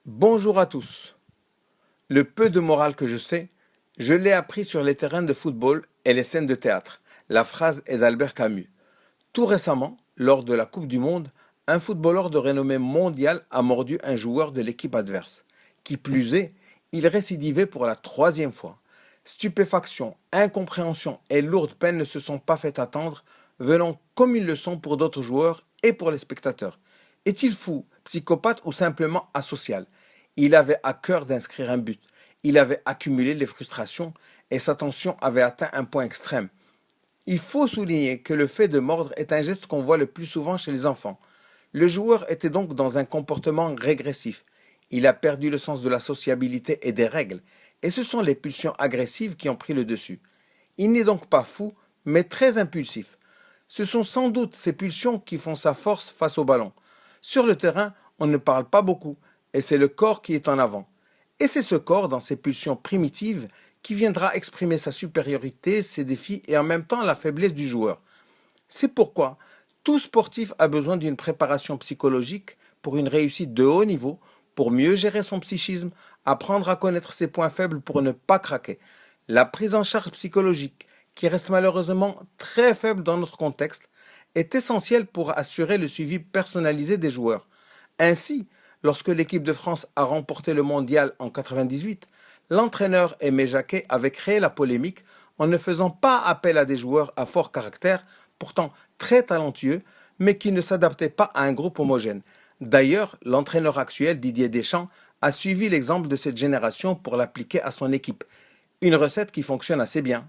Bonjour à tous. Le peu de morale que je sais, je l'ai appris sur les terrains de football et les scènes de théâtre. La phrase est d'Albert Camus. Tout récemment, lors de la Coupe du Monde, un footballeur de renommée mondiale a mordu un joueur de l'équipe adverse. Qui plus est, il récidivait pour la troisième fois. Stupéfaction, incompréhension et lourde peine ne se sont pas fait attendre, venant comme ils le sont pour d'autres joueurs et pour les spectateurs. Est-il fou, psychopathe ou simplement asocial? Il avait à cœur d'inscrire un but. Il avait accumulé les frustrations et sa tension avait atteint un point extrême. Il faut souligner que le fait de mordre est un geste qu'on voit le plus souvent chez les enfants. Le joueur était donc dans un comportement régressif. Il a perdu le sens de la sociabilité et des règles, et ce sont les pulsions agressives qui ont pris le dessus. Il n'est donc pas fou, mais très impulsif. Ce sont sans doute ces pulsions qui font sa force face au ballon. Sur le terrain, on ne parle pas beaucoup, et c'est le corps qui est en avant. Et c'est ce corps, dans ses pulsions primitives, qui viendra exprimer sa supériorité, ses défis et en même temps la faiblesse du joueur. C'est pourquoi tout sportif a besoin d'une préparation psychologique pour une réussite de haut niveau, pour mieux gérer son psychisme, apprendre à connaître ses points faibles pour ne pas craquer. La prise en charge psychologique, qui reste malheureusement très faible dans notre contexte, est essentielle pour assurer le suivi personnalisé des joueurs. Ainsi, lorsque l'équipe de France a remporté le mondial en 98, l'entraîneur Aimé Jacquet avait créé la polémique en ne faisant pas appel à des joueurs à fort caractère, pourtant très talentueux, mais qui ne s'adaptaient pas à un groupe homogène. D'ailleurs, l'entraîneur actuel Didier Deschamps a suivi l'exemple de cette génération pour l'appliquer à son équipe. Une recette qui fonctionne assez bien.